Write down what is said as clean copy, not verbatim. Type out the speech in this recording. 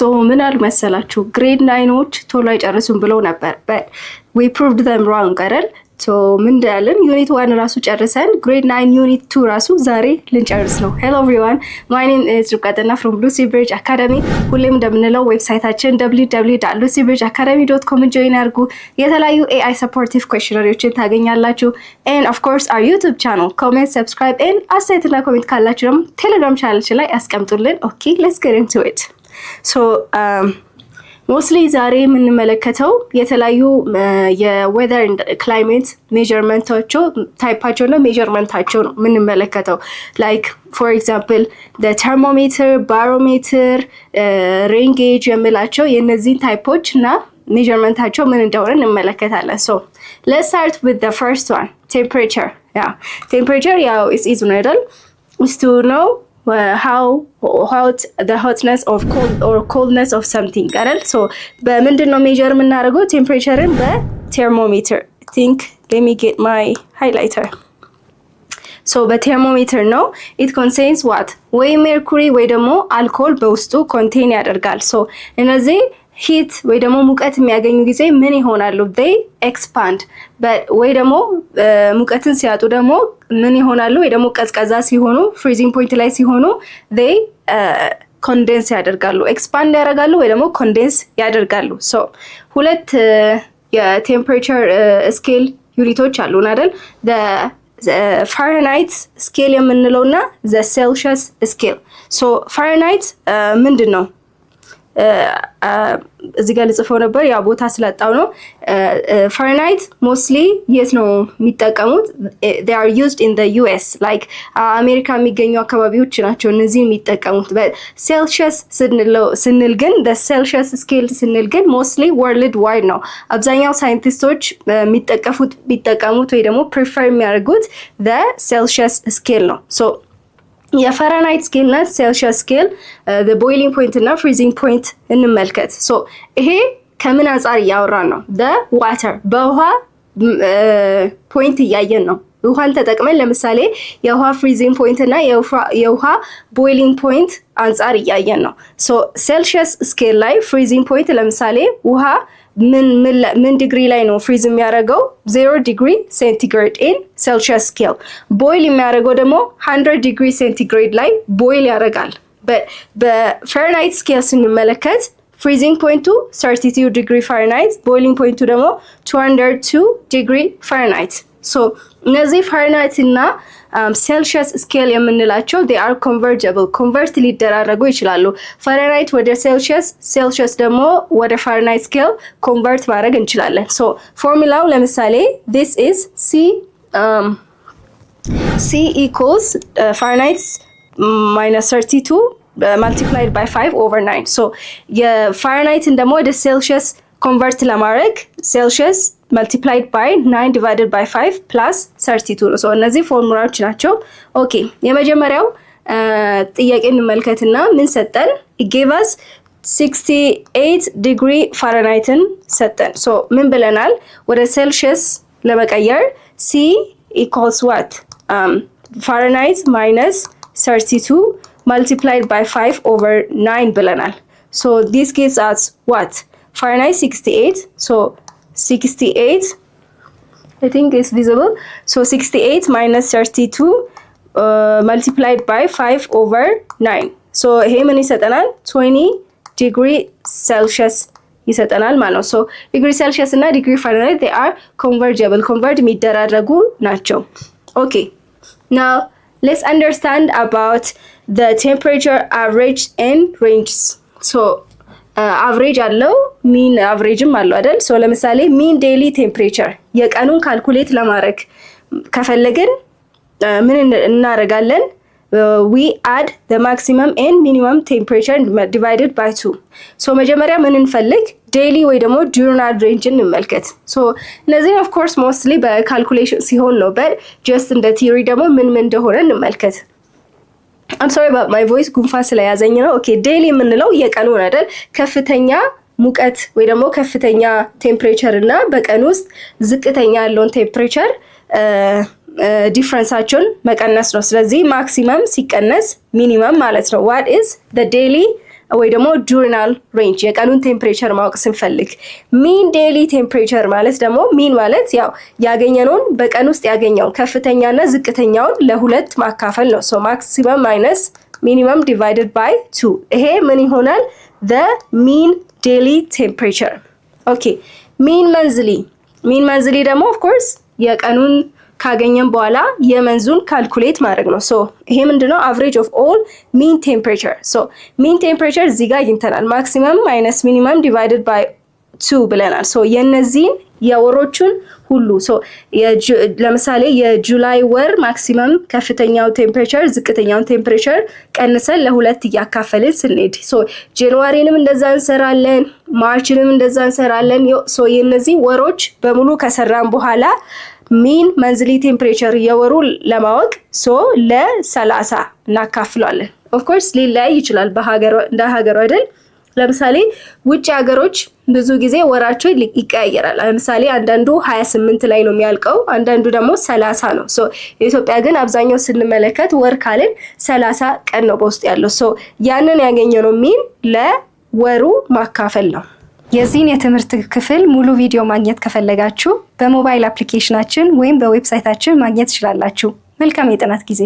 So ምን አሉ መሰላችሁ ግሬድ 9ዎች ቶሎ አይጨርሱም ብለው ነበር but we proved them wrong አይደል? so ምን እንዳለን ዩኒት 1 ራሱ ጨርሰን ግሬድ 9 ዩኒት 2 ራሱ ዛሬ ልንጨርስ ነው። Hello everyone, my name is ሩቃጠና from Lucy Bridge Academy። ሁሌም እንደምንለው ዌብሳይታችን www.lucybridgeacademy.com ጆይን አድርጉ። የተለያዩ AI supportive questionnaires ታገኛላችሁ and of course our YouTube channel comment subscribe and አስተያየትና ኮሜንት ካላችሁ ደግሞ ቴሌግራም ቻናላችን ላይ አስቀምጡልን። Okay, let's get into it. so mostly ዛሬ የምንመለከተው የተለያዩ የዌዘር ክላይሜት ሜዠርመንታቸው ታይፓቸው እና ሜዠርመንታቸው ነው የምንመለከተው like for example the thermometer, barometer, rain gauge የምላቸው የነዚህ ታይፖች እና ሜዠርመንታቸው ምን እንደሆነ እንመለከታለን። so let's start with the first one, temperature. Temperature is easy is to know how hot the hotness of cold or coldness of something አይደል? so በምንድነው ሜዠር የምናደርገው ቴምፕሬቸርን በቴርሞሜተር think let me get my highlighter. so በቴርሞሜተር ነው it contains what ወይ ሜርኩሪ ወይ ደግሞ አልኮል በውስጡ ኮንቴን ያደርጋል። so እነዚህ ሂት ወይ ደግሞ ሙቀት የሚያገኙ ጊዜ ምን ይሆናሉ? they expand ወይ ደግሞ ሙቀትን ሲያጡ ደግሞ ምን ይሆናሉ? ወይ ደግሞ ቀዝቃዛ ሲሆኑ ፍሪዚንግ ፖይንት ላይ ሲሆኑ they ኮንደንስ ያደርጋሉ። ኤክስፓንድ ያደርጋሉ ወይ ደግሞ ኮንደንስ ያደርጋሉ። so ሁለት የቴምፕሬቸር ስኬል ዩኒቶች አሉን አይደል? the ፋራናይት ስኬል የምንለውና the celsius scale. so ፋራናይት ምንድነው? እዚህ ጋር ልጽፈው ነበር ያ ቦታ ስላጣው ነው። ፋራናይት ሞስትሊ የት ነው የሚጠቀሙት? they are used in the US like አሜሪካ የሚገኙ አካባቢዎች ናቸው እነዚህ የሚጠቀሙት። but celsius ስንል ግን the celsius scale ስንል ግን mostly world wide ነው። አብዛኛው ሳይንቲስቶች የሚጠቀሙት ወይ ደግሞ prefer የሚያደርጉት the celsius scale ነው። so የፋራናይት ስኬል እና ሴልሺየስ ስኬል the boiling point እና freezing point እንመልከት። so ይሄ ከምን አንፃር እያወራን ነው? the water በውሃ ፖይንት እያየን ነው። ውሃን ተጠቅመን ለምሳሌ የውሃ freezing point እና የውሃ boiling point አንፃር እያየን ነው። so ሴልሺየስ ስኬል ላይ freezing point ለምሳሌ ውሃ ምን ዲግሪ ላይ ነው ፍሪዝ የሚያደርገው? 0 ዲግሪ ሴንቲግሬድ ኢን ሴልሺየስ ስኬል። ቦይል የሚያደርገው ደግሞ 100 ዲግሪ ሴንቲግሬድ ላይ ቦይል ያደርጋል። በፋራናይት ስኬል ስንመለከት ፍሪዚንግ ፖይንቱ 32 ዲግሪ ፋራናይት፣ ቦይሊንግ ፖይንቱ ደግሞ 202 ዲግሪ ፋራናይት። ሶ እነዚህ ፋራናይት እና ሴልሺየስ ስኬል የምንላቸው they are convertible ኮንቨርት ሊደራረጉ ይችላሉ። ፋራናይት ወደ ሴልሺየስ፣ ሴልሺየስ ደግሞ ወደ ፋራናይት ስኬል ኮንቨርት ማድረግ እንችላለን። ሶ ፎርሙላው ለምሳሌ this is C equals Fahrenheit minus 32 multiplied by 5 over 9. so የፋራናይትን ደግሞ ወደ ሴልሺየስ ኮንቨርት ለማድረግ ሴልሺየስ multiplied by 9 divided by 5 plus 32 ነው። so እነዚህ ፎርሙላዎች ናቸው። ኦኬ የመጀመሪያው ጥያቄ እንመልከትና ምን ሰጠን? it gave us 68 ዲግሪ ፋራናይትን ሰጠን። so ምን ብለናል? ወደ ሴልሺየስ ለመቀየር C equals what Fahrenheit minus 32 multiplied by 5 over 9 ብለናል። so this gives us what Fahrenheit 68. so 68 I think is visible. so 68 minus 32 multiplied by 5 over 9. so ይሄ ምን ይሰጠናል? 20 ዲግሪ ሴልሺየስ ይሰጠናል ማለት ነው። so ዲግሪ ሴልሺየስ እና ዲግሪ ፋራናይት they are convertible ኮንቨርት የሚደራረጉ ናቸው። okay now let's understand about the temperature average and ranges. so አቨሬጅ አለው ሚን አቨሬጅም አለው አይደል? ሶ ለምሳሌ ሚን ዴይሊ ቴምፕሬቸር የቀኑን ካልኩሌት ለማድረግ ከፈለግን ምን እናደርጋለን? we add the maximum and minimum temperature divided by 2. ሶ መጀመሪያ ምን እንፈልግ? ዴይሊ ወይ ደግሞ ዲዩርናል ሬንጅ እንመልከት። ሶ እነዚህ ኦፍ ኮርስ ሞስትሊ በካልኩሌሽን ሲሆን ነው but just እንደ ቲዮሪ ደግሞ ምን እንደሆነ እንመልከት። I'm sorry about my voice ጉንፋን ስለያዘኝ ነው። ኦኬ ዴይሊ የምንለው የቀኑን አይደል? ከፍተኛ ሙቀት ወይ ደግሞ ከፍተኛ ቴምፕሬቸር እና በቀን ውስጥ ዝቅተኛ ያለውን ቴምፕሬቸር ዲፍረንሳቸውን መቀነስ ነው። ስለዚህ ማክሲመም ሲቀነስ ሚኒመም ማለት ነው። what is the daily ወይ ደግሞ ዲዩርናል ሬንጅ የቀኑን ቴምፕሬቸር ማወቅ ስንፈልግ። ሚን ዴይሊ ቴምፕሬቸር ማለት ደግሞ ሚን ማለት ያው ያገኘነውን በቀን ውስጥ ያገኘውን ከፍተኛና ዝቅተኛውን ለሁለት ማካፈል ነው። ሶ ማክሲመም ማይነስ ሚኒመም ዲቫይድድ ባይ 2 ይሄ ምን ይሆናል? the mean daily temperature። ኦኬ ሚን መንዝሊ ደግሞ ኦፍ ኮርስ የቀኑን ካገኘን በኋላ የመንዙን ካልኩሌት ማድረግ ነው። ሶ ይሄ ምንድነው? አቨሬጅ ኦፍ ኦል ሚን ቴምፕሬቸር። ሶ ሚን ቴምፕሬቸር እዚህ ጋር አግኝተናል። ማክሲመም ማይነስ ሚኒመም ዲቫይድድ ባይ 2 ብለናል። ሶ የነዚህን የወሮቹን ሁሉ ሶ ለምሳሌ የጁላይ ወር ማክሲመም ከፍተኛው ቴምፕሬቸር ዝቅተኛውን ቴምፕሬቸር ቀንሰን ለሁለት እያካፈልን ስንሄድ ሶ ጃንዋሪንም እንደዛ እንሰራለን፣ ማርችንም እንደዛ እንሰራለን። ሶ የነዚህ ወሮች በሙሉ ከሰራን በኋላ ሚን መንዝሊ ቴምፕሬቸር የወሩ ለማወቅ ሶ ለ30 እናካፍለዋለን። ኦፍ ኮርስ ሊለያይ ይችላል እንደ ሀገሩ አይደል? ለምሳሌ ውጭ ሀገሮች ብዙ ጊዜ ወራቸው ይቀያየራል። ለምሳሌ አንዳንዱ 28 ላይ ነው የሚያልቀው፣ አንዳንዱ ደግሞ 30 ነው። ሶ የኢትዮጵያ ግን አብዛኛው ስንመለከት ወር ካልን 30 ቀን ነው በውስጥ ያለው። ሶ ያንን ያገኘነው ሚን ለወሩ ማካፈል ነው። የዚህን የትምህርት ክፍል ሙሉ ቪዲዮ ማግኘት ከፈለጋችሁ በሞባይል አፕሊኬሽናችን ወይም በዌብሳይታችን ማግኘት ትችላላችሁ። መልካም የጥናት ጊዜ